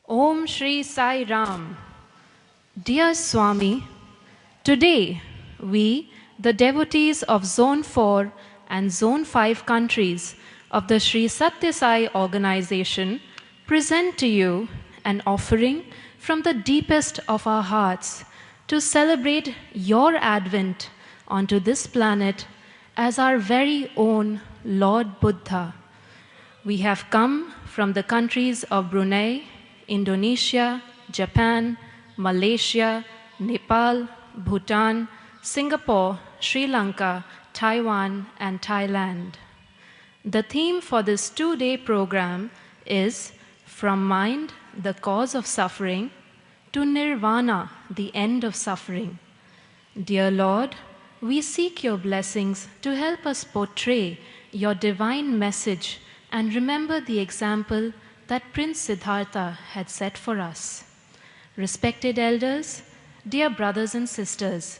Om Shri Sai Ram. Dear Swami, today we, the devotees of Zone 4 and Zone 5 countries of the Sri Satya Sai organization, present to you an offering from the deepest of our hearts to celebrate your advent onto this planet as our very own Lord Buddha. We have come from the countries of Brunei, Indonesia, Japan, Malaysia, Nepal, Bhutan, Singapore, Sri Lanka, Taiwan, and Thailand. The theme for this two-day program is From Mind, the Cause of Suffering, to Nirvana, the End of Suffering. Dear Lord, we seek your blessings to help us portray your divine message and remember the example that Prince Siddhartha had set for us. Respected elders, dear brothers and sisters,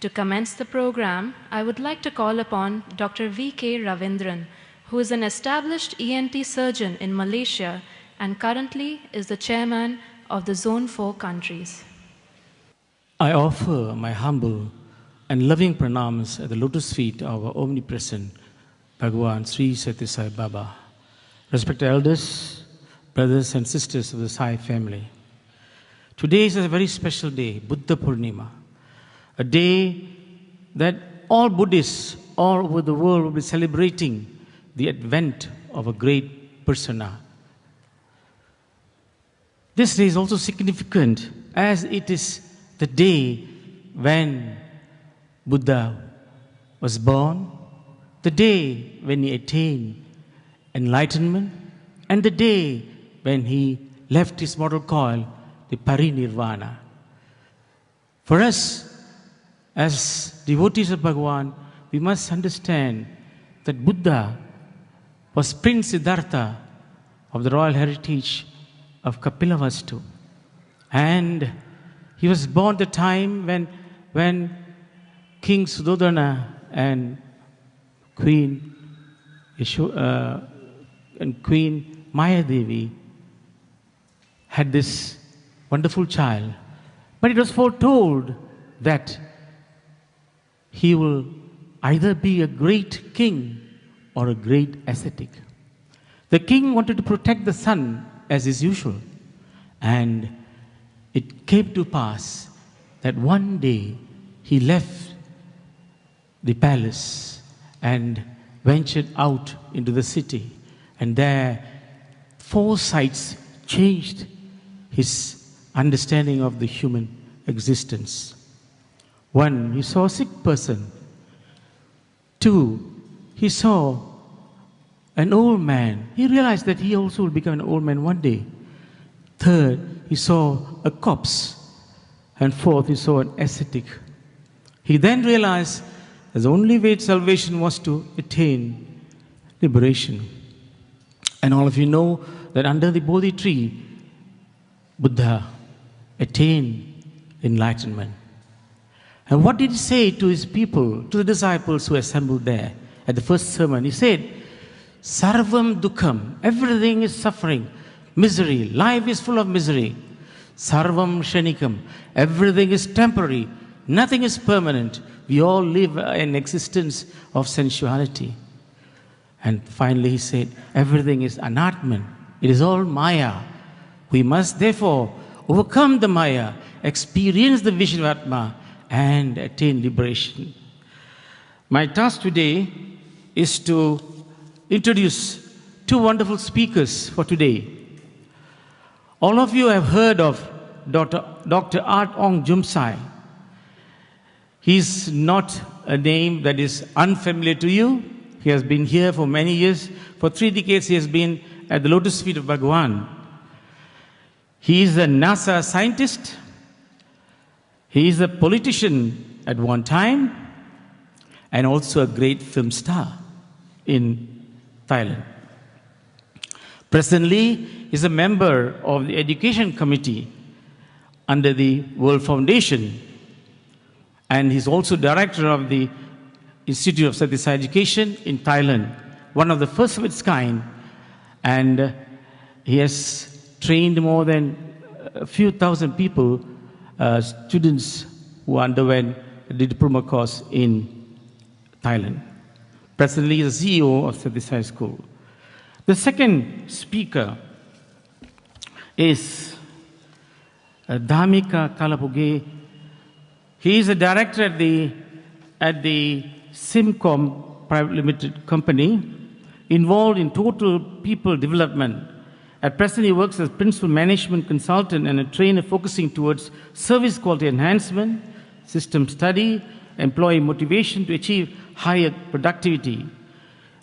to commence the program, I would like to call upon Dr. V.K. Ravindran, who is an established ENT surgeon in Malaysia and currently is the chairman of the Zone 4 countries. I offer my humble and loving pranams at the lotus feet of our omnipresent Bhagavan Sri Sathya Sai Baba. Respected elders, brothers and sisters of the Sai family. Today is a very special day, Buddha Purnima, a day that all Buddhists all over the world will be celebrating the advent of a great persona. This day is also significant as it is the day when Buddha was born, the day when he attained enlightenment, and the day when he left his mortal coil, the parinirvana. For us, as devotees of Bhagavan, we must understand that Buddha was Prince Siddhartha of the royal heritage of Kapilavastu. And he was born at the time when King Suddhodana and Queen Mayadevi had this wonderful child. But it was foretold that he will either be a great king or a great ascetic. The king wanted to protect the son as is usual. And it came to pass that one day he left the palace and ventured out into the city. And there, four sights changed his understanding of the human existence. One, he saw a sick person. Two, he saw an old man. He realized that he also will become an old man one day. Third, he saw a corpse. And fourth, he saw an ascetic. He then realized that the only way to salvation was to attain liberation. And all of you know that under the Bodhi tree, Buddha attained enlightenment. And what did he say to his people, to the disciples who assembled there at the first sermon? He said, Sarvam dukkam, everything is suffering, misery, life is full of misery. Sarvam shanikam, everything is temporary, nothing is permanent. We all live an existence of sensuality. And finally he said, everything is anatman, it is all maya. We must therefore overcome the maya, experience the vision of Atma, and attain liberation. My task today is to introduce two wonderful speakers for today. All of you have heard of Dr. Art Ong Jumsai. He's not a name that is unfamiliar to you. He has been here for many years. For 3 decades he has been at the lotus feet of Bhagavan. He is a NASA scientist. He is a politician at one time and also a great film star in Thailand. Presently, he is a member of the Education Committee under the World Foundation, and he's also director of the Institute of Sathya Sai Education in Thailand, one of the first of its kind, and he has trained more than a few thousand people, students who underwent the diploma course in Thailand. Presently, he is the CEO of Sathya Sai School. The second speaker is Dhamika Kalapuge. He is a director at the Simcom Private Limited company, involved in total people development. At present, he works as principal management consultant and a trainer focusing towards service quality enhancement, system study, employee motivation to achieve higher productivity.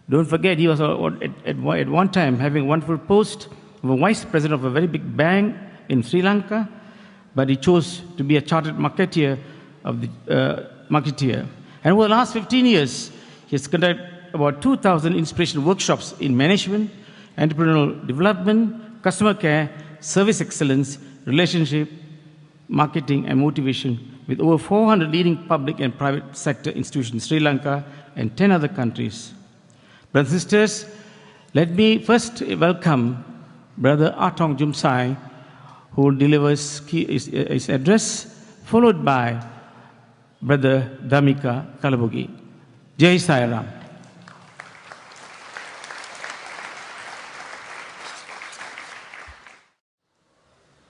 Don't forget, he was at one time having a wonderful post of a vice president of a very big bank in Sri Lanka, but he chose to be a chartered marketeer And over the last 15 years, he has conducted about 2,000 inspirational workshops in management, entrepreneurial development, customer care, service excellence, relationship, marketing, and motivation with over 400 leading public and private sector institutions in Sri Lanka and 10 other countries. Brothers and sisters, let me first welcome Brother Atong Jumsai, who delivers his address, followed by Brother Dhamika Kalapuge. Jai Sai Ram.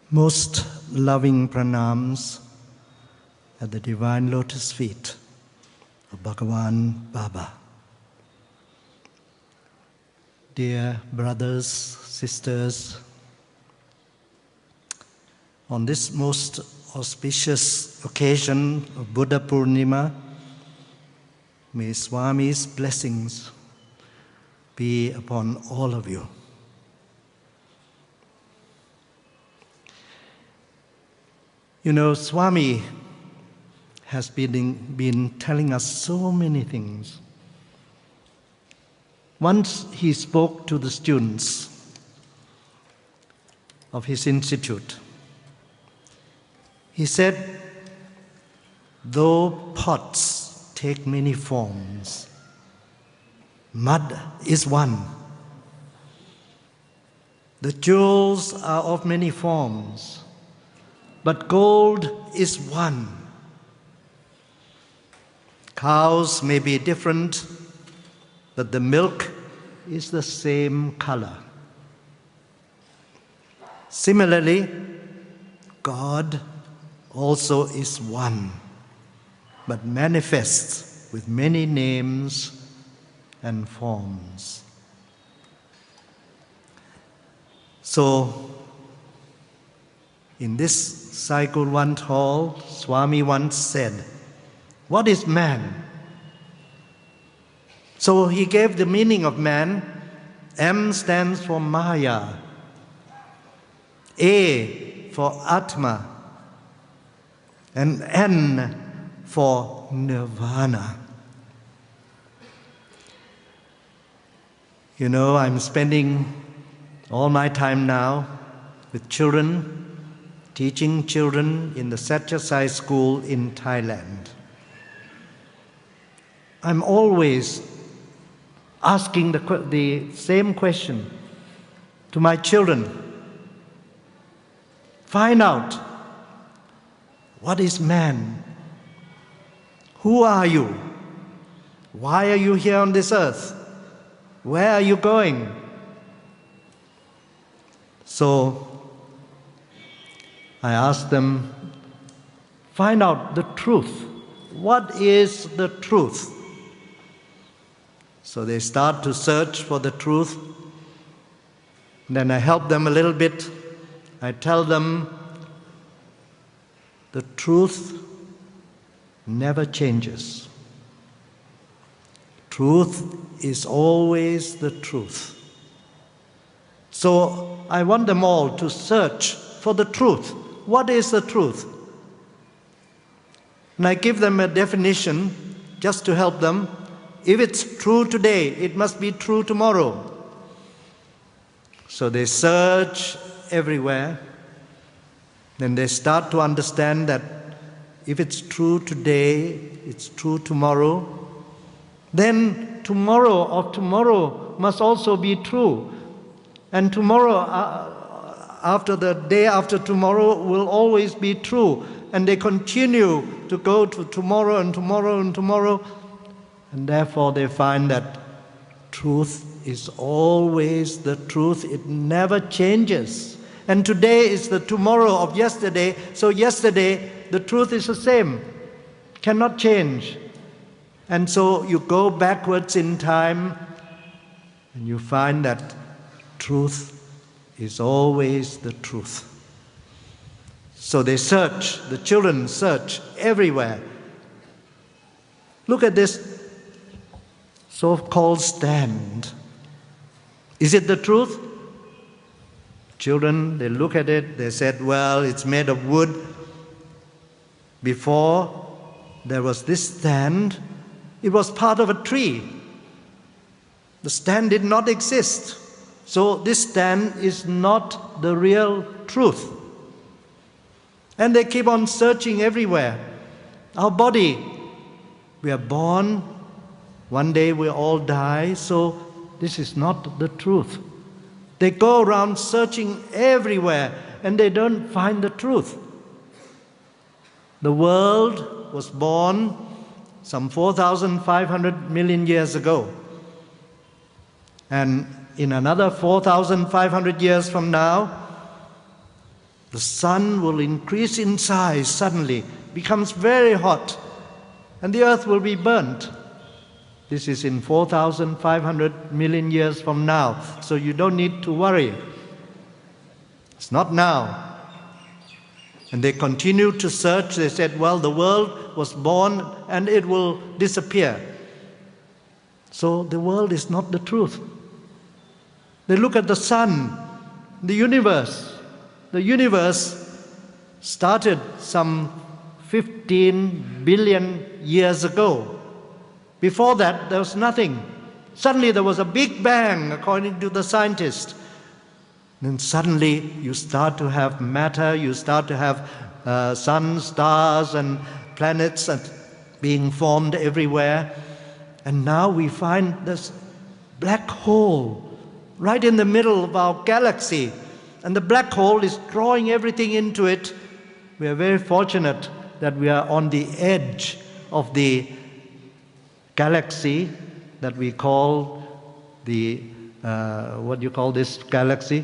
Most loving pranams at the divine lotus feet of Bhagavan Baba. Dear brothers, sisters, on this most auspicious occasion of Buddha Purnima, may Swami's blessings be upon all of you. You know, Swami has been telling us so many things. Once he spoke to the students of his institute. He said, though pots take many forms, mud is one. The jewels are of many forms, but gold is one. Cows may be different, but the milk is the same color. Similarly, God also is one, but manifests with many names and forms. So, in this Sai Kulwant hall, Swami once said, "What is man?" So he gave the meaning of man. M stands for Maya, A for Atma, and N for Nirvana. You know, I'm spending all my time now with children, teaching children in the Sathya Sai school in Thailand. I'm always asking the same question to my children. Find out, what is man? Who are you? Why are you here on this earth? Where are you going? So I ask them, find out the truth. What is the truth? So they start to search for the truth. Then I help them a little bit. I tell them, the truth never changes. Truth is always the truth. So I want them all to search for the truth. What is the truth? And I give them a definition just to help them. If it's true today, it must be true tomorrow. So they search everywhere. Then they start to understand that if it's true today, it's true tomorrow. Then tomorrow of tomorrow must also be true. And tomorrow after the day after tomorrow will always be true. And they continue to go to tomorrow and tomorrow and tomorrow. And therefore they find that truth is always the truth. It never changes. And today is the tomorrow of yesterday. So yesterday, the truth is the same. Cannot change. And so you go backwards in time and you find that truth is always the truth. So they search, the children search everywhere. Look at this so-called stand. Is it the truth? Children, they look at it, they said, well, it's made of wood. Before there was this stand, it was part of a tree. The stand did not exist. So this stand is not the real truth. And they keep on searching everywhere. Our body, we are born, one day we all die, so this is not the truth. They go around searching everywhere and they don't find the truth. The world was born some 4,500 million years ago. And in another 4,500 years from now, the sun will increase in size suddenly, becomes very hot, and the earth will be burnt. This is in 4,500 million years from now, so you don't need to worry. It's not now. And they continued to search. They said, well, the world was born and it will disappear. So the world is not the truth. They look at the sun, the universe. The universe started some 15 billion years ago. Before that, there was nothing. Suddenly there was a big bang, according to the scientists. Then suddenly you start to have matter, you start to have suns, stars, and planets being formed everywhere. And now we find this black hole right in the middle of our galaxy. And the black hole is drawing everything into it. We are very fortunate that we are on the edge of the galaxy that we call the, what do you call this galaxy?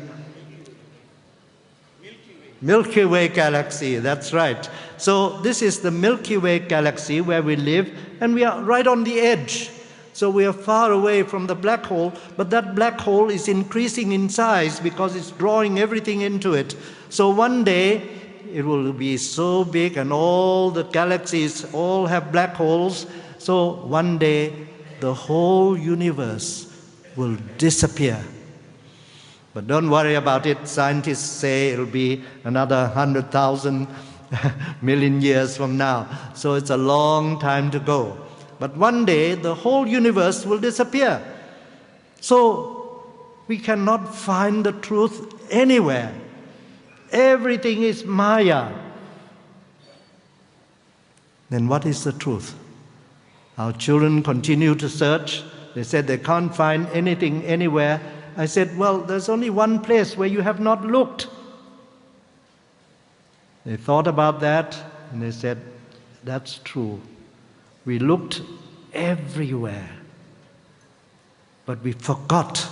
Milky Way galaxy, that's right. So this is the Milky Way galaxy where we live, and we are right on the edge. So we are far away from the black hole, but that black hole is increasing in size because it's drawing everything into it. So one day it will be so big and all the galaxies all have black holes. So one day the whole universe will disappear. But don't worry about it. Scientists say it'll be another 100,000 million years from now. So it's a long time to go. But one day the whole universe will disappear. So we cannot find the truth anywhere. Everything is Maya. Then what is the truth? Our children continue to search. They said they can't find anything anywhere. I said, well, there's only one place where you have not looked. They thought about that and they said, that's true. We looked everywhere, but we forgot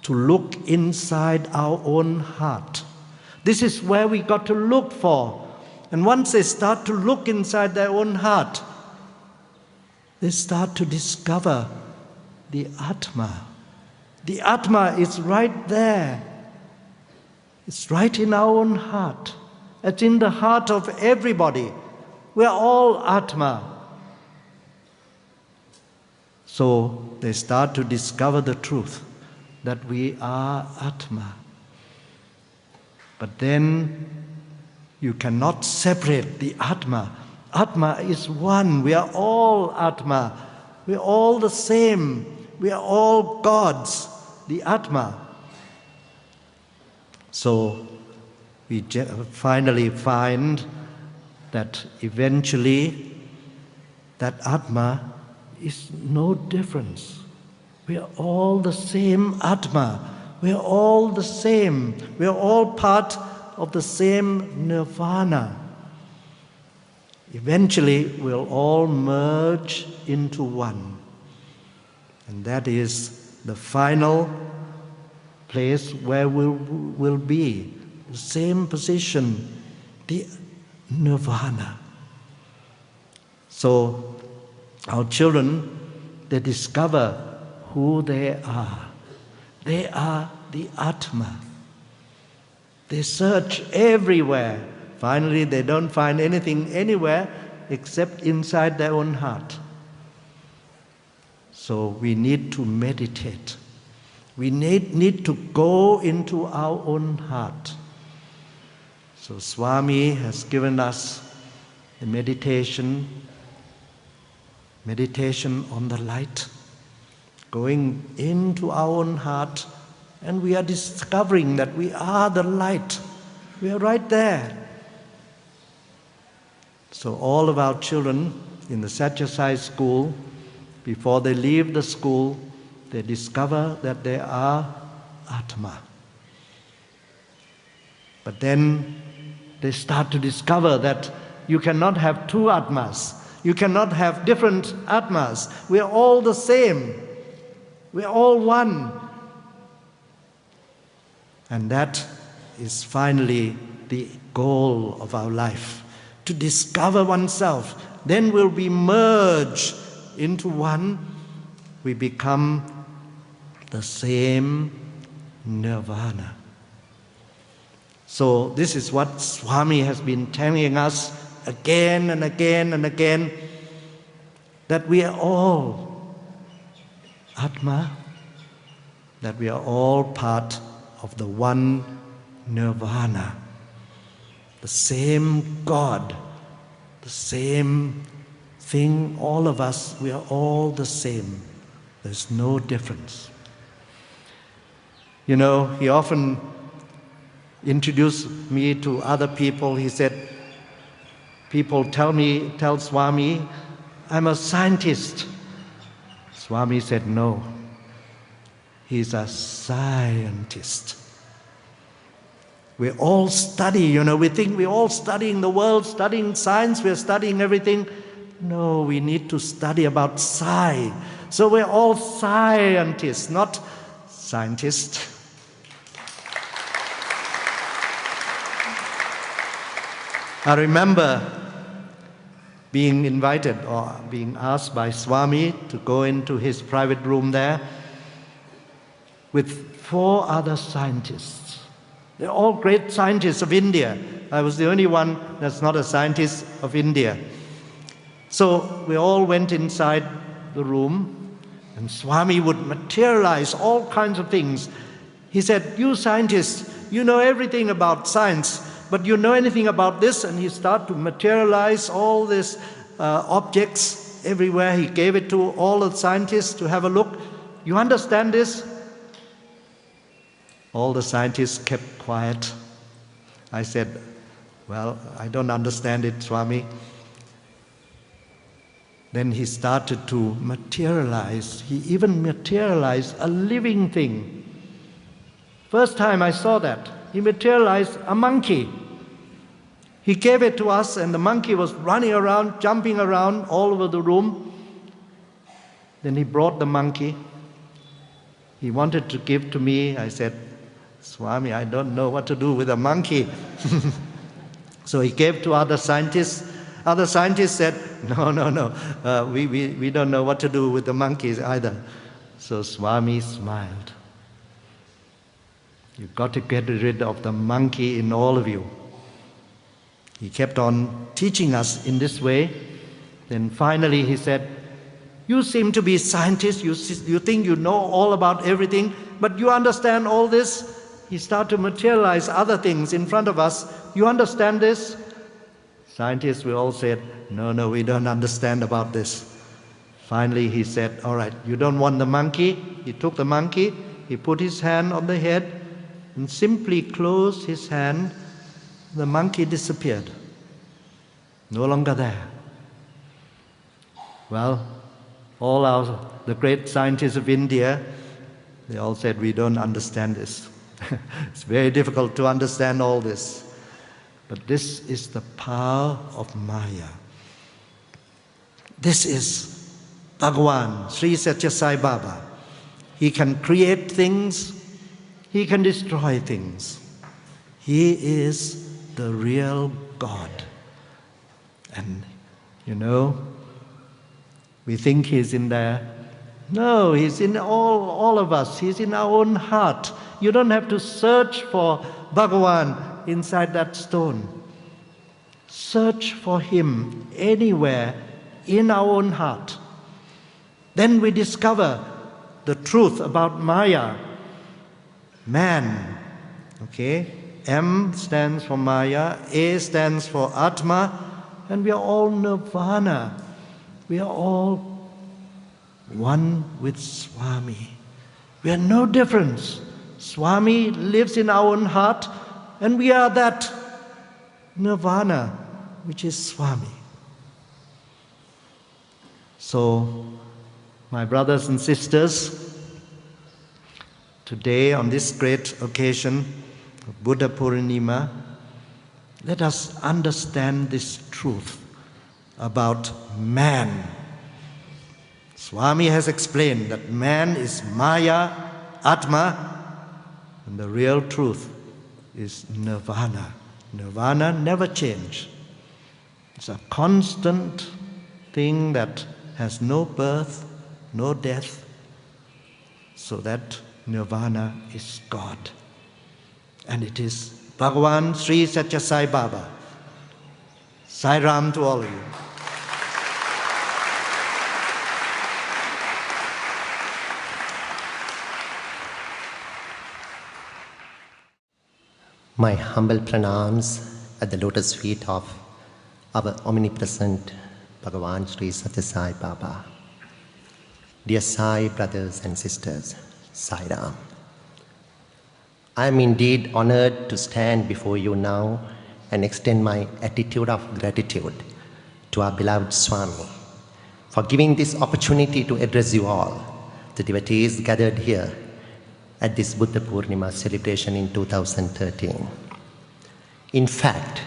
to look inside our own heart. This is where we got to look for. And once they start to look inside their own heart, they start to discover the Atma. The Atma is right there. It's right in our own heart. It's in the heart of everybody. We're all Atma. So they start to discover the truth that we are Atma. But then you cannot separate the Atma. Atma is one. We are all Atma. We are all the same. We are all gods, the Atma. So we finally find that eventually that Atma is no difference. We are all the same Atma. We're all the same. We're all part of the same nirvana. Eventually, we'll all merge into one. And that is the final place where we'll be. The same position, the nirvana. So, our children, they discover who they are. They are the Atma. They search everywhere. Finally, they don't find anything anywhere except inside their own heart. So we need to meditate. We need to go into our own heart. So Swami has given us a meditation on the light, going into our own heart, and we are discovering that we are the light. We are right there. So all of our children in the Satyasai school, before they leave the school, they discover that they are Atma. But then they start to discover that you cannot have two Atmas. You cannot have different Atmas. We are all the same. We are all one. And that is finally the goal of our life, to discover oneself. Then we'll be merged into one. We become the same nirvana. So this is what Swami has been telling us again and again and again, that we are all Atma, that we are all part of the one nirvana, the same God, the same thing, all of us, we are all the same. There's no difference. You know, he often introduced me to other people. He said, people tell Swami, I'm a scientist. Swami said, no, he's a scientist. We all study, we think we're all studying the world, studying science, we're studying everything. No, we need to study about Sai. So we're all scientists, not scientists. I remember being invited or being asked by Swami to go into his private room there with 4 other scientists. They're all great scientists of India. I was the only one that's not a scientist of India. So we all went inside the room, and Swami would materialize all kinds of things. He said, you scientists, you know everything about science, but you know anything about this? And he started to materialize all these objects everywhere. He gave it to all the scientists to have a look. You understand this? All the scientists kept quiet. I said, well, I don't understand it, Swami. Then he started to materialize. He even materialized a living thing. First time I saw that, he materialized a monkey. He gave it to us, and the monkey was running around, jumping around all over the room. Then he brought the monkey. He wanted to give to me. I said, Swami, I don't know what to do with a monkey. So he gave to other scientists. Other scientists said, no, we don't know what to do with the monkeys either. So Swami smiled. You've got to get rid of the monkey in all of you. He kept on teaching us in this way. Then finally he said, you seem to be scientists, you think you know all about everything, but you understand all this? He started to materialize other things in front of us. You understand this? Scientists, we all said, no, we don't understand about this. Finally he said, all right, you don't want the monkey? He took the monkey, he put his hand on the head, and simply closed his hand. The monkey disappeared. No longer there. Well, the great scientists of India, They all said, we don't understand this. It's very difficult to understand all this. But this is the power of Maya. This is Bhagavan, Sri Satya Sai Baba. He can create things, he can destroy things. He is the real God. And you know, we think he's in there. No, he's in all of us. He's in our own heart. You don't have to search for Bhagavan inside that stone. Search for him anywhere in our own heart. Then we discover the truth about Maya. Man, okay? M stands for Maya, A stands for Atma, and we are all Nirvana. We are all one with Swami. We are no difference. Swami lives in our own heart, and we are that Nirvana, which is Swami. So, my brothers and sisters, today on this great occasion of Buddha Purnima, let us understand this truth about man. Swami has explained that man is Maya, Atma, and the real truth is Nirvana. Nirvana never changes. It's a constant thing that has no birth, no death, so that Nirvana is God. And it is Bhagavan Sri Satya Sai Baba. Sai Ram to all of you. My humble pranams at the lotus feet of our omnipresent Bhagavan Sri Satya Sai Baba. Dear Sai brothers and sisters, Sai Ram. I am indeed honored to stand before you now and extend my attitude of gratitude to our beloved Swami for giving this opportunity to address you all, the devotees gathered here at this Buddha Purnima celebration in 2013. In fact,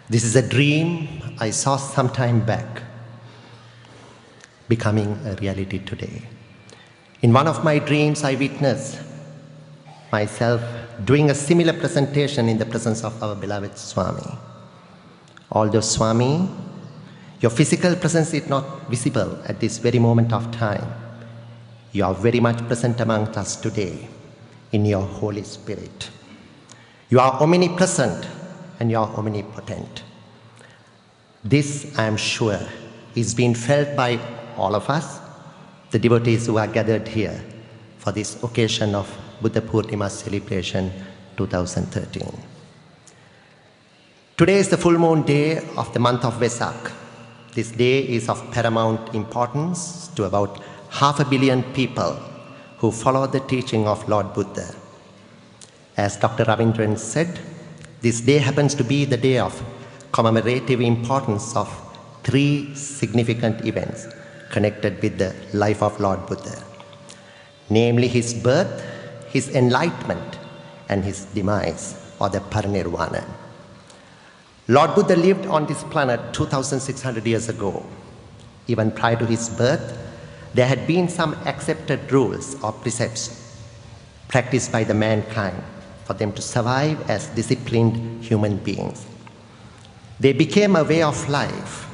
this is a dream I saw some time back, becoming a reality today. In one of my dreams, I witnessed myself doing a similar presentation in the presence of our beloved Swami. Although Swami, your physical presence is not visible at this very moment of time, you are very much present among us today in your Holy Spirit. You are omnipresent and you are omnipotent. This, I am sure, is being felt by all of us, the devotees who are gathered here for this occasion of Buddha Purnima celebration 2013. Today is the full moon day of the month of Vesak. This day is of paramount importance to about 500 million people who follow the teaching of Lord Buddha. As Dr. Ravindran said, this day happens to be the day of commemorative importance of 3 significant events connected with the life of Lord Buddha, namely his birth, his enlightenment, and his demise, or the parinirvana. Lord Buddha lived on this planet 2,600 years ago. Even prior to his birth, there had been some accepted rules or precepts practiced by the mankind for them to survive as disciplined human beings. They became a way of life.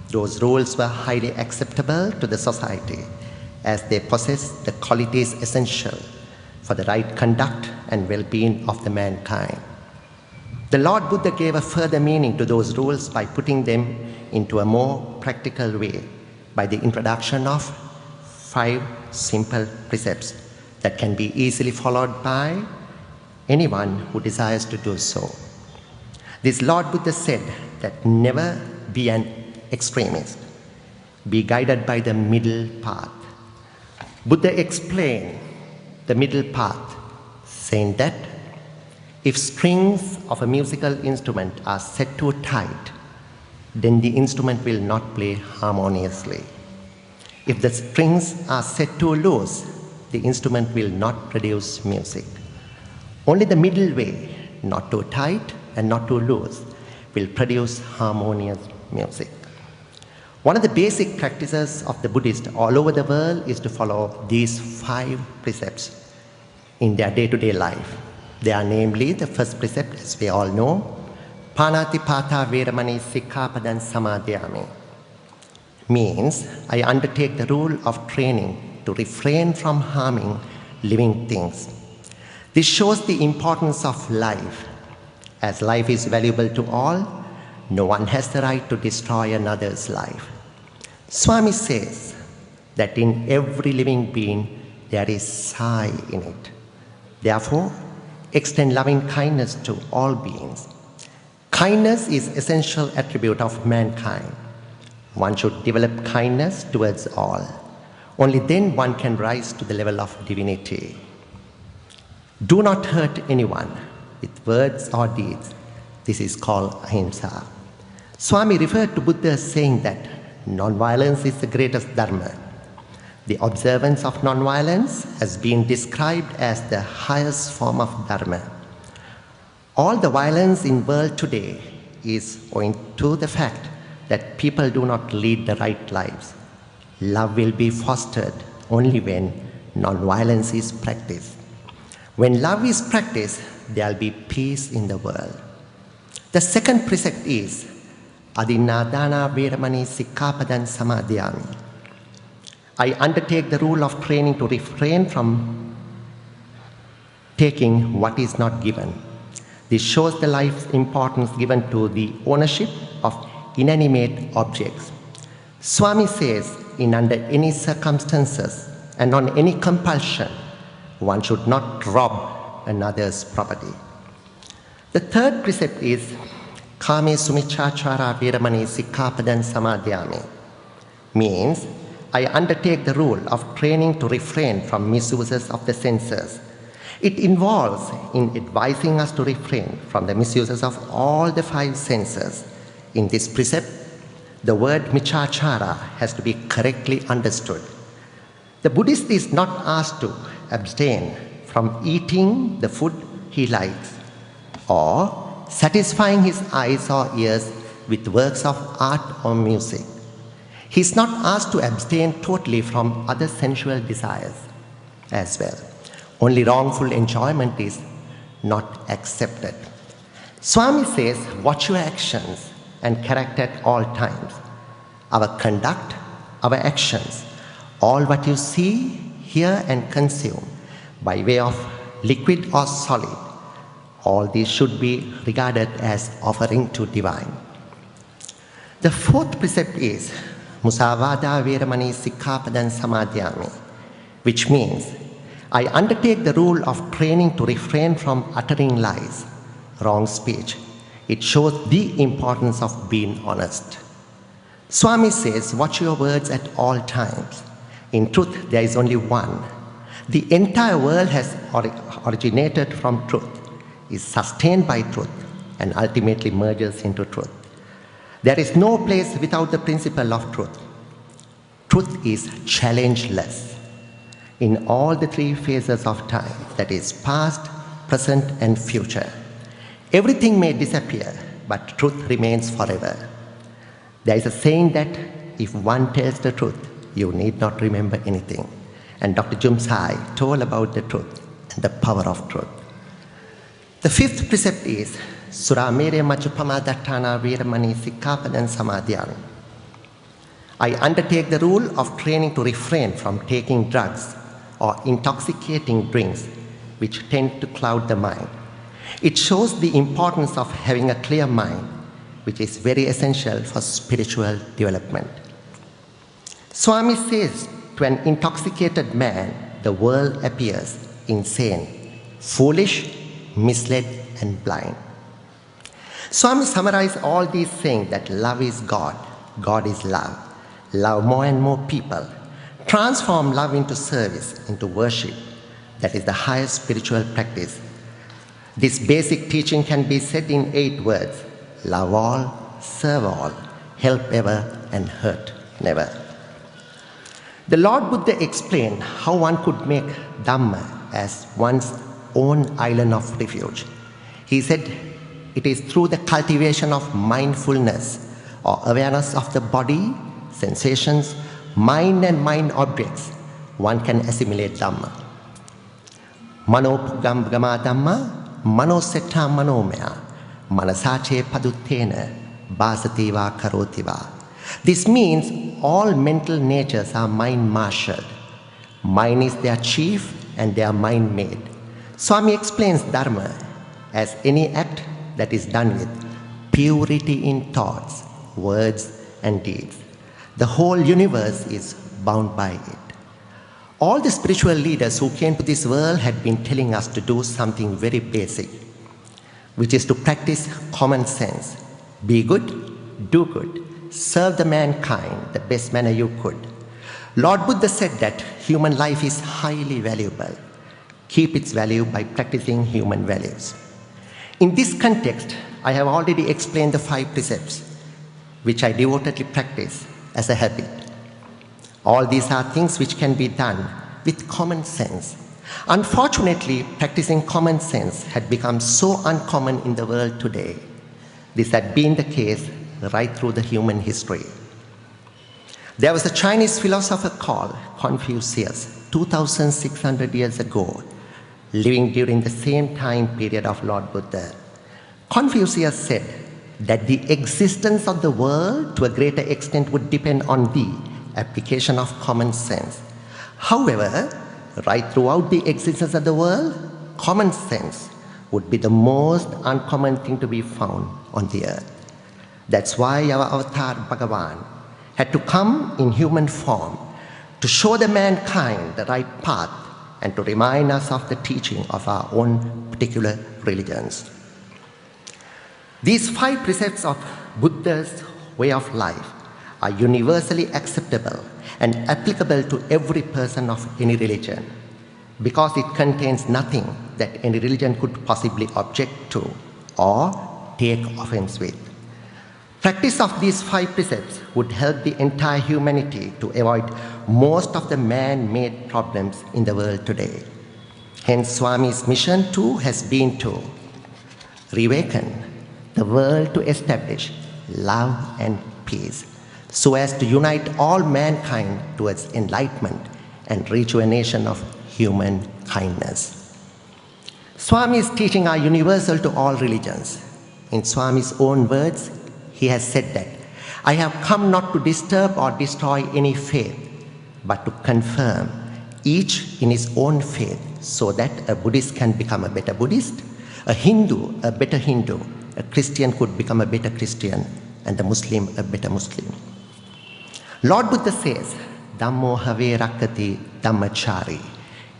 Those rules were highly acceptable to the society as they possessed the qualities essential for the right conduct and well-being of the mankind. The Lord Buddha gave a further meaning to those rules by putting them into a more practical way by the introduction of 5 simple precepts that can be easily followed by anyone who desires to do so. This Lord Buddha said that never be an extremist, be guided by the middle path. Buddha explained the middle path, saying that if strings of a musical instrument are set too tight, then the instrument will not play harmoniously. If the strings are set too loose, the instrument will not produce music. Only the middle way, not too tight and not too loose, will produce harmonious music. One of the basic practices of the Buddhists all over the world is to follow these 5 precepts in their day-to-day life. They are namely, the first precept, as we all know, Panatipata Veramani Sikkhapadan Samadhyami, means I undertake the rule of training to refrain from harming living things. This shows the importance of life. As life is valuable to all, no one has the right to destroy another's life. Swami says that in every living being there is Sai in it. Therefore, extend loving kindness to all beings. Kindness is an essential attribute of mankind. One should develop kindness towards all. Only then one can rise to the level of divinity. Do not hurt anyone with words or deeds. This is called ahimsa. Swami referred to Buddha as saying that non-violence is the greatest dharma. The observance of non-violence has been described as the highest form of dharma. All the violence in the world today is owing to the fact that people do not lead the right lives. Love will be fostered only when non-violence is practiced. When love is practiced, there will be peace in the world. The second precept is Adinadana Veramani Sikkhapadan Samadhyami. I undertake the rule of training to refrain from taking what is not given. This shows the life's importance given to the ownership of inanimate objects. Swami says, in under any circumstances and on any compulsion, one should not rob another's property. The third precept is Kame Sumichachara Veramani Sikkhapadan Samadhyami, means I undertake the rule of training to refrain from misuses of the senses. It involves in advising us to refrain from the misuses of all the 5 senses. In this precept, the word michachara has to be correctly understood. The Buddhist is not asked to abstain from eating the food he likes or satisfying his eyes or ears with works of art or music. He is not asked to abstain totally from other sensual desires as well. Only wrongful enjoyment is not accepted. Swami says, watch your actions and character at all times. Our conduct, our actions, all what you see, hear and consume by way of liquid or solid, all these should be regarded as offering to divine. The fourth precept is Musavada Veramani Sikkhapadan Samadhyami, which means I undertake the rule of training to refrain from uttering lies, wrong speech. It shows the importance of being honest. Swami says, watch your words at all times. In truth, there is only one. The entire world has originated from truth, is sustained by truth, and ultimately merges into truth. There is no place without the principle of truth. Truth is challengeless in all the 3 phases of time, that is past, present and future. Everything may disappear, but truth remains forever. There is a saying that if one tells the truth, you need not remember anything. And Dr. Jumsai told about the truth and the power of truth. The 5th precept is Suramere Majupama Dattana Veramani Sikkhapadan Samadhyami. I undertake the rule of training to refrain from taking drugs or intoxicating drinks which tend to cloud the mind. It shows the importance of having a clear mind, which is very essential for spiritual development. Swami says, to an intoxicated man, the world appears insane, foolish, misled, and blind. Swami summarized all these saying that love is God, God is love. Love more and more people. Transform love into service, into worship. That is the highest spiritual practice. This basic teaching can be said in 8 words. Love all, serve all, help ever, and hurt never. The Lord Buddha explained how one could make Dhamma as one's own island of refuge. He said it is through the cultivation of mindfulness or awareness of the body, sensations, mind and mind objects, one can assimilate Dhamma. Mano Pugam Gama Dhamma, Mano Setta Manomaya, Manasache Paduttena, Basativa Karotiva. This means all mental natures are mind-marshaled. Mind is their chief and they are mind-made. Swami explains Dharma as any act that is done with purity in thoughts, words and deeds. The whole universe is bound by it. All the spiritual leaders who came to this world had been telling us to do something very basic, which is to practice common sense. Be good, do good, serve the mankind the best manner you could. Lord Buddha said that human life is highly valuable. Keep its value by practicing human values. In this context, I have already explained the 5 precepts, which I devotedly practice as a habit. All these are things which can be done with common sense. Unfortunately, practicing common sense had become so uncommon in the world today. This had been the case right through the human history. There was a Chinese philosopher called Confucius, 2,600 years ago, living during the same time period of Lord Buddha. Confucius said that the existence of the world to a greater extent would depend on the application of common sense. However, right throughout the existence of the world, common sense would be the most uncommon thing to be found on the earth. That's why our avatar Bhagavan had to come in human form to show the mankind the right path and to remind us of the teaching of our own particular religions. These 5 precepts of Buddha's way of life are universally acceptable and applicable to every person of any religion because it contains nothing that any religion could possibly object to or take offense with. Practice of these 5 precepts would help the entire humanity to avoid most of the man-made problems in the world today. Hence, Swami's mission too has been to reawaken the world to establish love and peace, so as to unite all mankind towards enlightenment and rejuvenation of human kindness. Swami's teachings are universal to all religions. In Swami's own words, he has said that, I have come not to disturb or destroy any faith, but to confirm each in his own faith so that a Buddhist can become a better Buddhist, a Hindu a better Hindu, a Christian could become a better Christian, and a Muslim a better Muslim. Lord Buddha says, Dhammo have rakkati dhammachari.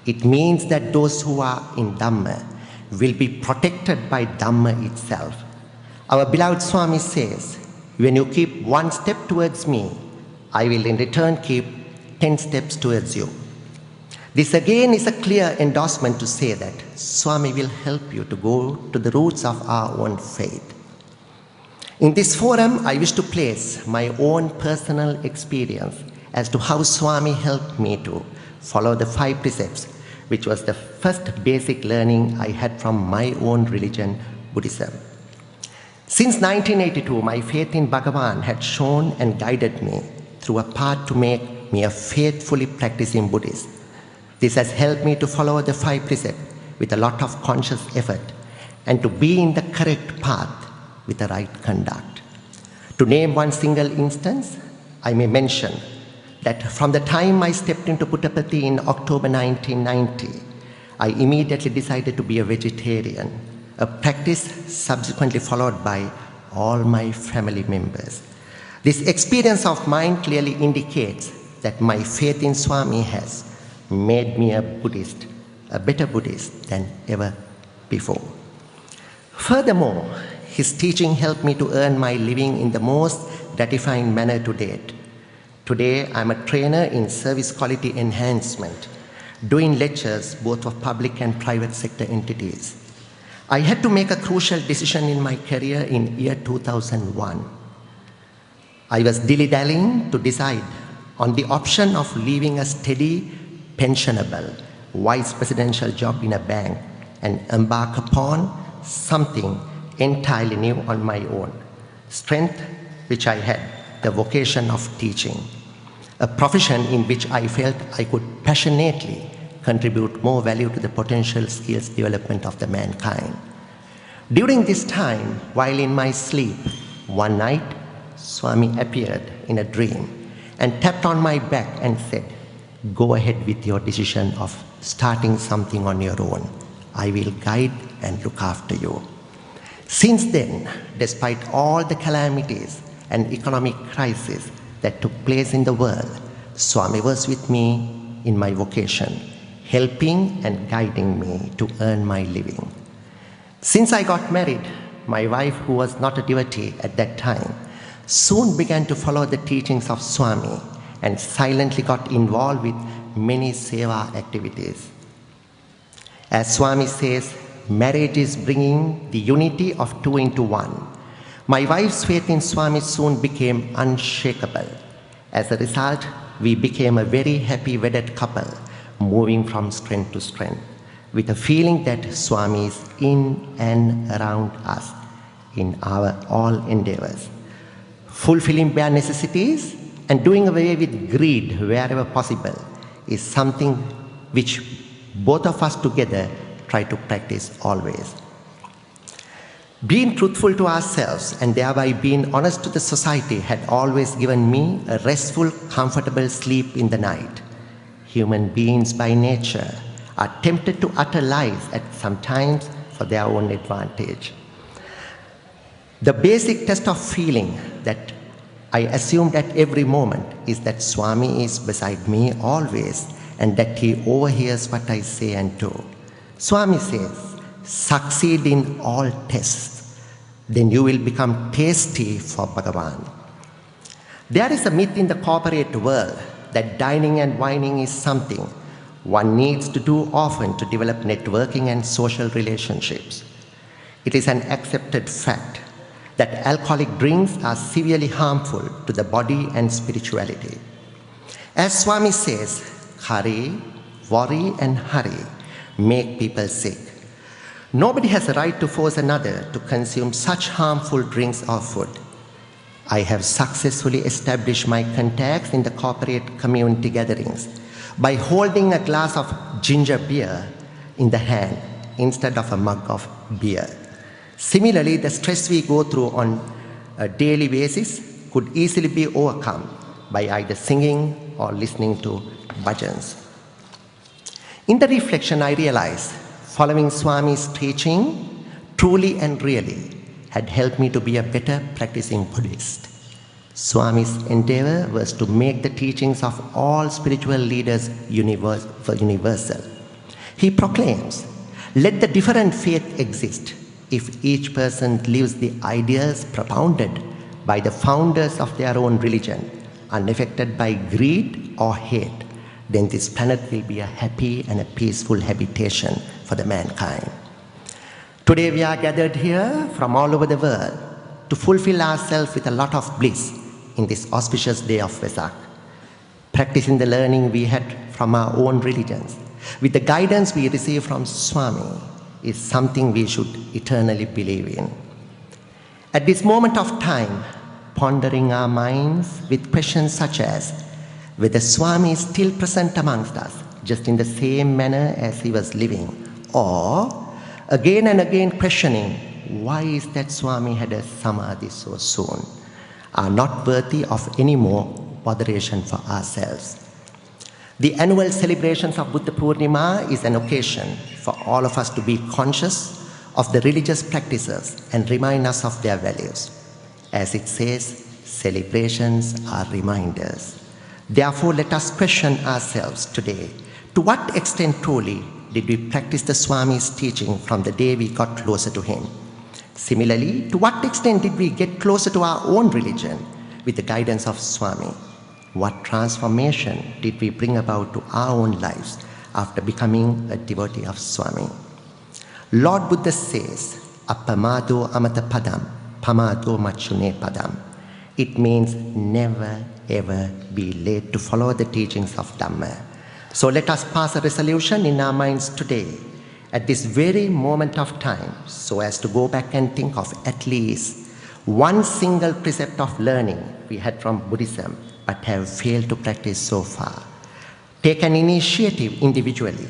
It means that those who are in Dhamma will be protected by Dhamma itself. Our beloved Swami says, when you keep 1 step towards me, I will in return keep 10 steps towards you. This again is a clear endorsement to say that Swami will help you to go to the roots of our own faith. In this forum, I wish to place my own personal experience as to how Swami helped me to follow the 5 precepts, which was the first basic learning I had from my own religion, Buddhism. Since 1982, my faith in Bhagavan had shown and guided me through a path to make me a faithfully practicing Buddhist. This has helped me to follow the 5 precepts with a lot of conscious effort and to be in the correct path with the right conduct. To name one single instance, I may mention that from the time I stepped into Puttaparthi in October 1990, I immediately decided to be a vegetarian, a practice subsequently followed by all my family members. This experience of mine clearly indicates that my faith in Swami has made me a Buddhist, a better Buddhist than ever before. Furthermore, his teaching helped me to earn my living in the most gratifying manner to date. Today, I'm a trainer in service quality enhancement, doing lectures both for public and private sector entities. I had to make a crucial decision in my career in year 2001. I was dilly-dallying to decide on the option of leaving a steady, pensionable, vice presidential job in a bank and embark upon something entirely new on my own. Strength which I had, the vocation of teaching, a profession in which I felt I could passionately contribute more value to the potential skills development of the mankind. During this time, while in my sleep, one night, Swami appeared in a dream and tapped on my back and said, "Go ahead with your decision of starting something on your own. I will guide and look after you." Since then, despite all the calamities and economic crisis that took place in the world, Swami was with me in my vocation, helping and guiding me to earn my living. Since I got married, my wife, who was not a devotee at that time, soon began to follow the teachings of Swami and silently got involved with many seva activities. As Swami says, marriage is bringing the unity of two into one. My wife's faith in Swami soon became unshakable. As a result, we became a very happy wedded couple, moving from strength to strength, with a feeling that Swami is in and around us in our all endeavors. Fulfilling bare necessities and doing away with greed wherever possible is something which both of us together try to practice always. Being truthful to ourselves and thereby being honest to the society had always given me a restful, comfortable sleep in the night. Human beings by nature are tempted to utter lies at some times for their own advantage. The basic test of feeling that I assumed at every moment is that Swami is beside me always and that he overhears what I say and do. Swami says, "Succeed in all tests, then you will become tasty for Bhagavan." There is a myth in the corporate world that dining and wining is something one needs to do often to develop networking and social relationships. It is an accepted fact that alcoholic drinks are severely harmful to the body and spirituality. As Swami says, "Hurry, worry and hurry make people sick." Nobody has a right to force another to consume such harmful drinks or food. I have successfully established my contacts in the corporate community gatherings by holding a glass of ginger beer in the hand instead of a mug of beer. Similarly, the stress we go through on a daily basis could easily be overcome by either singing or listening to bhajans. In the reflection, I realized following Swami's teaching truly and really had helped me to be a better practicing Buddhist. Swami's endeavor was to make the teachings of all spiritual leaders universal. He proclaims, "Let the different faith exist. If each person lives the ideals propounded by the founders of their own religion, unaffected by greed or hate, then this planet will be a happy and a peaceful habitation for the mankind." Today we are gathered here from all over the world to fulfill ourselves with a lot of bliss in this auspicious day of Vesak, practicing the learning we had from our own religions, with the guidance we receive from Swami, is something we should eternally believe in. At this moment of time, pondering our minds with questions such as whether Swami is still present amongst us, just in the same manner as he was living, or again and again questioning why is that Swami had a samadhi so soon, are not worthy of any more botheration for ourselves. The annual celebrations of Buddha Purnima is an occasion for all of us to be conscious of the religious practices and remind us of their values. As it says, celebrations are reminders. Therefore, let us question ourselves today, to what extent truly did we practice the Swami's teaching from the day we got closer to him? Similarly, to what extent did we get closer to our own religion with the guidance of Swami? What transformation did we bring about to our own lives after becoming a devotee of Swami? Lord Buddha says, "Appamado amata padam, pamado machune padam." It means never ever be late to follow the teachings of Dhamma. So let us pass a resolution in our minds today, at this very moment of time, so as to go back and think of at least one single precept of learning we had from Buddhism but have failed to practice so far. Take an initiative individually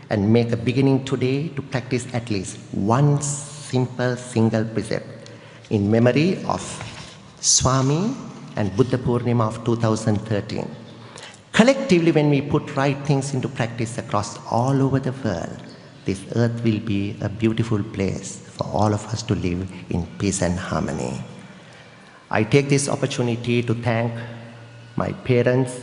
and make a beginning today to practice at least one simple single precept in memory of Swami and Buddha Purnima of 2013. Collectively, when we put right things into practice across all over the world, this earth will be a beautiful place for all of us to live in peace and harmony. I take this opportunity to thank my parents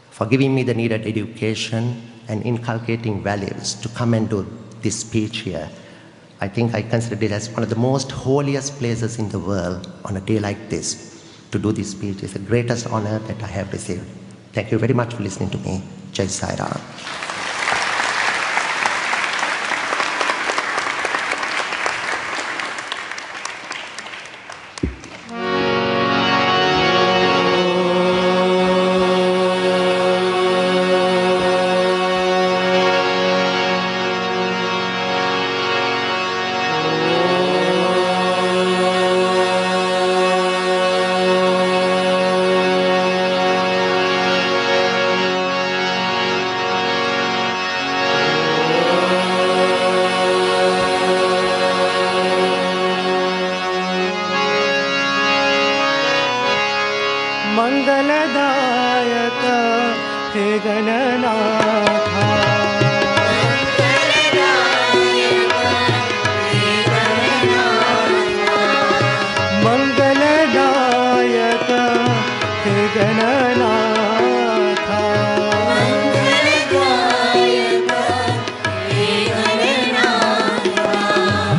for giving me the needed education and inculcating values to come and do this speech here. I think I consider it as one of the most holiest places in the world on a day like this. To do this speech is the greatest honor that I have received. Thank you very much for listening to me. Jai Sai Ram. मंगलदायक हे गणनाथा मंगलदायक हे गणनाथा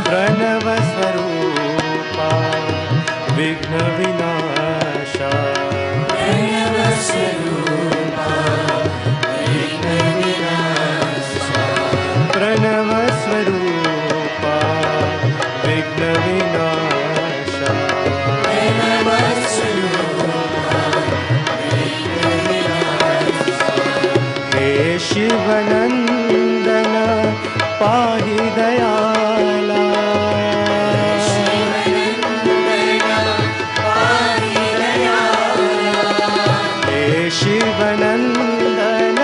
प्रणव स्वरूपा विघ्न विनाशा प्रणव स्वरूपा विघ्न विनाशा हे शिवनंदन पाहि दयाला हे शिवनंदन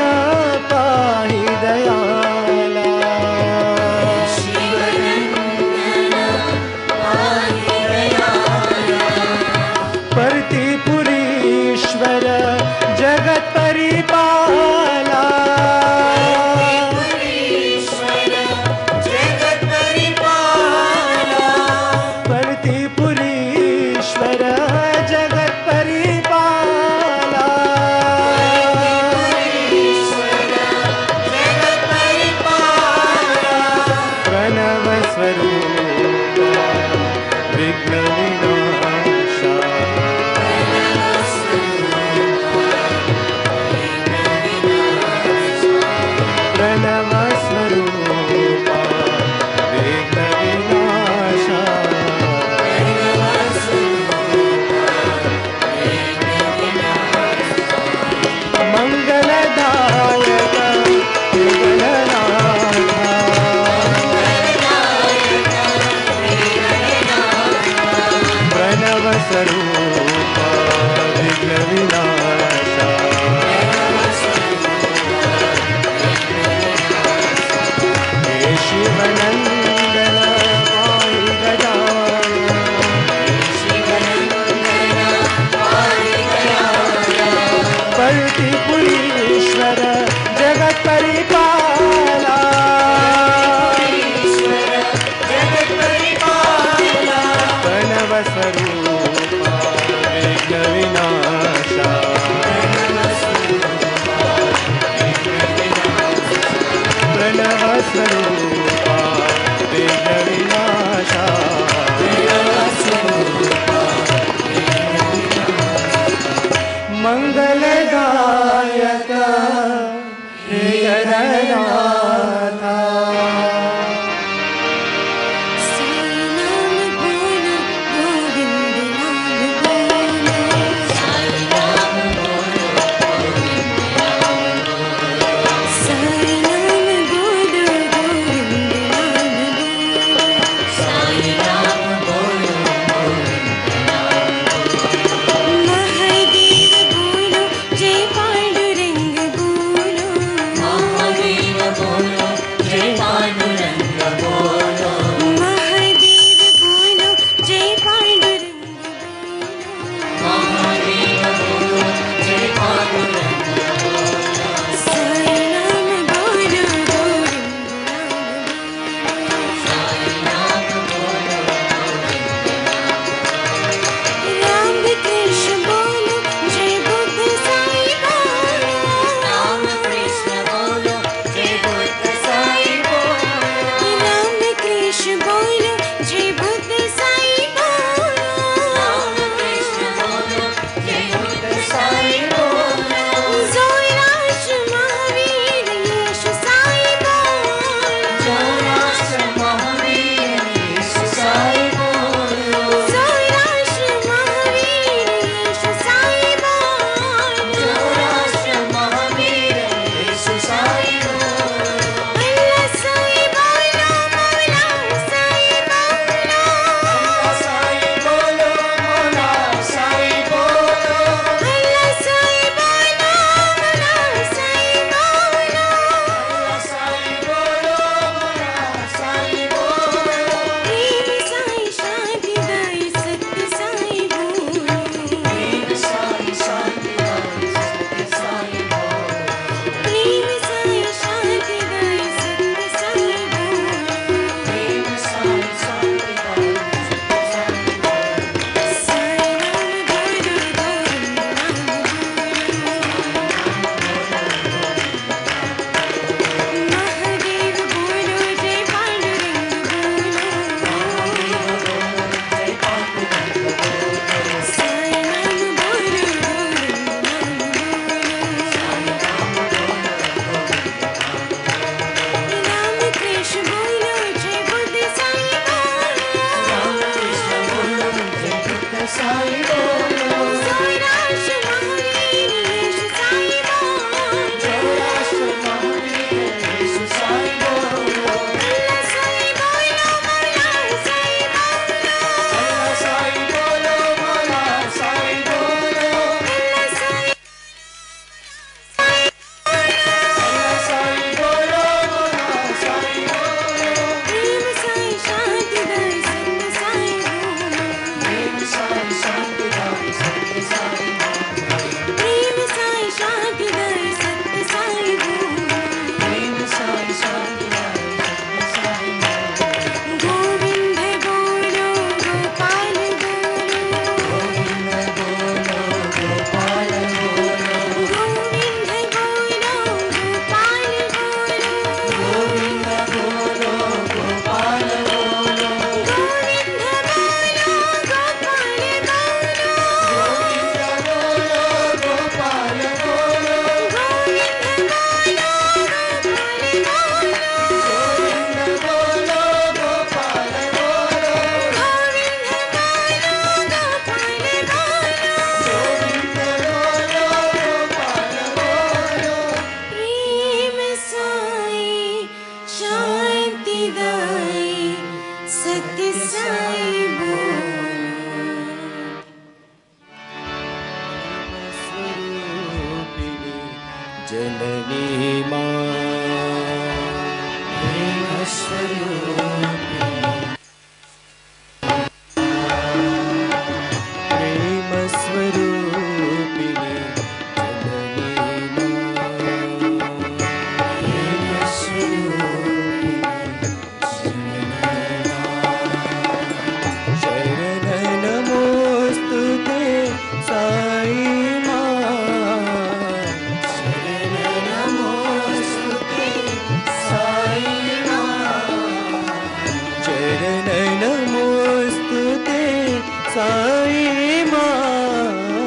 पाहि दयाला परतिपुरीश्वर जगत परिपाला परतिपुरीश्वर जगत परिपाला प्रणव स्वरूप विघ्न विनाशा प्रणव स्वरूप विघ्न विनाशा मंगलदायक हे गणनाथा प्रणव स्वरूप विघ्न विनाशा हे शिवनंदन पाहि दयाला परतिपुरीश्वर जगत परिपाला प्रणव स्वरूपा विघ्न विनाशा प्रणव स्वरूपा विघ्न विनाशा मंगलदायक हे गणनाथा साई नाम बोलो गोविंद नाम बोलो नमोस्तुते साई मां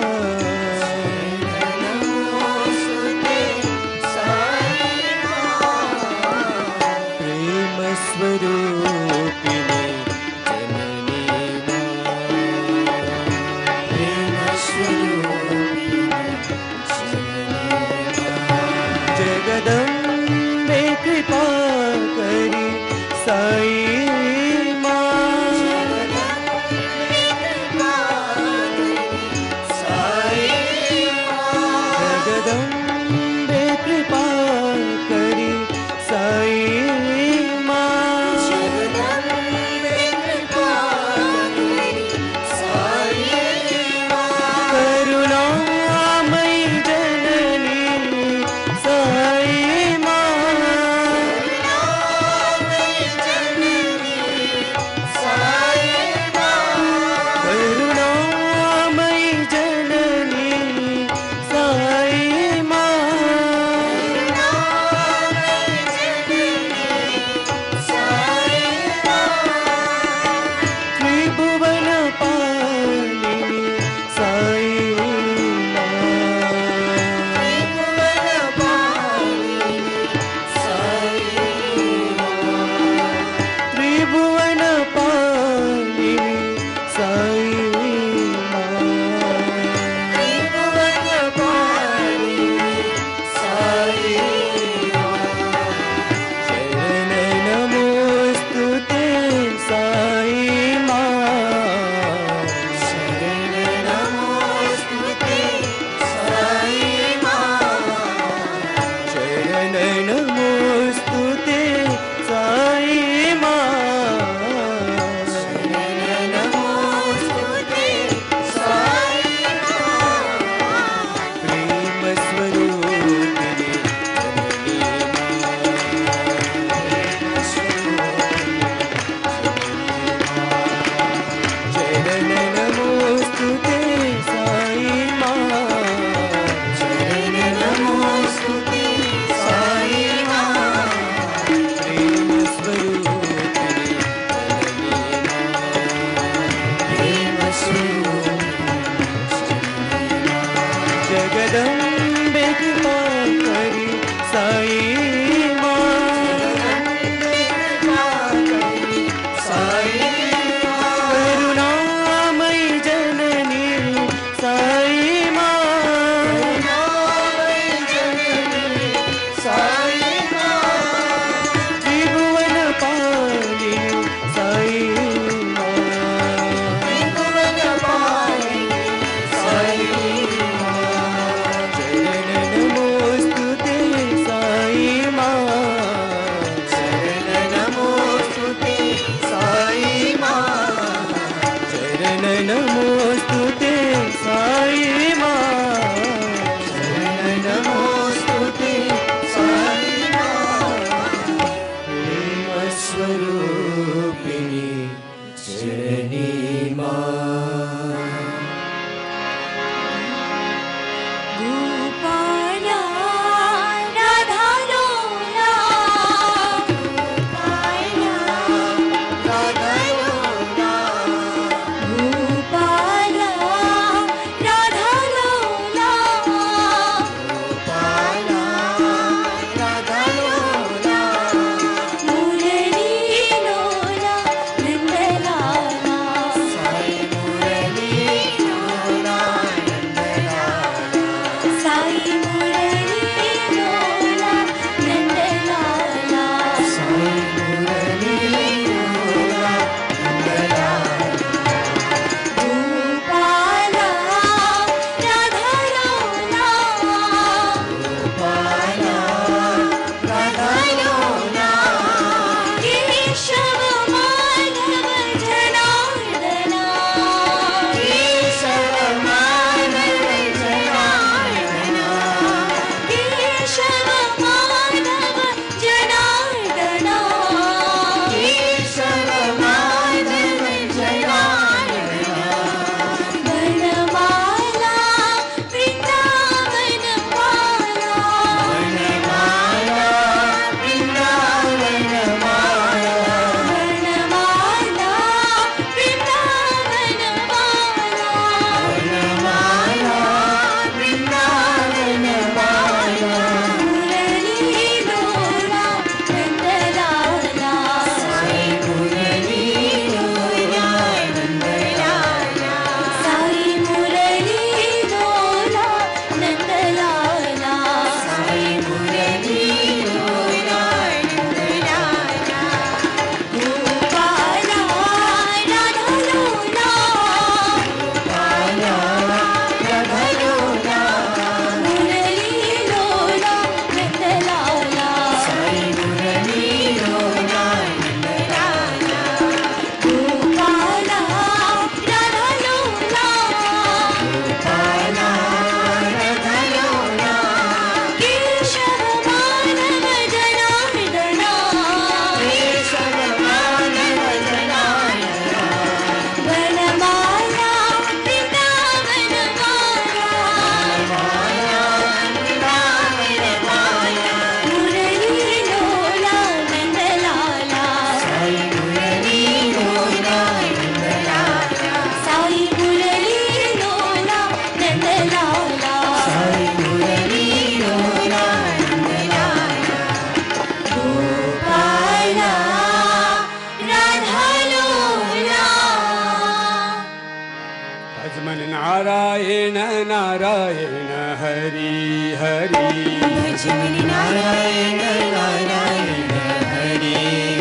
नारायण नारायण हरि हरि भजमनि नारायण नारायण हरि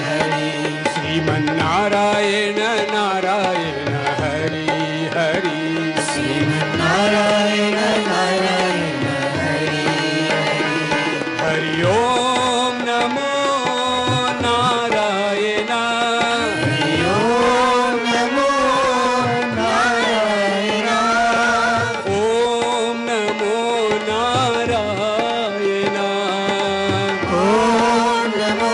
हरि श्रीमन्नारायण नारायण हरि हरि श्रीमन्नारायण नारायण हरि हरि ओम नमो नारायण हरि ओम नमो नारायण ओम नमो नारायण ओम नमो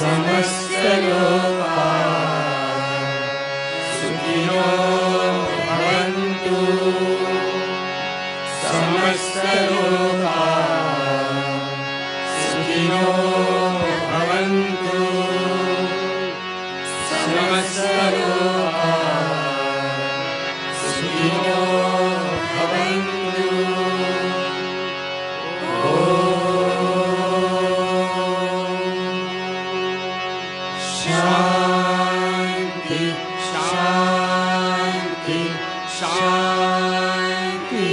समस्त लोकाः सुखिनो भवन्तु समस्त लोकाः सुखिनो भवन्तु समस्त लोकाः सुखिनो भवन्तु शांति शांति शांति।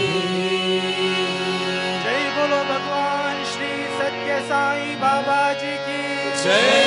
जय बोलो भगवान श्री सत्य साईं बाबा जी की जय।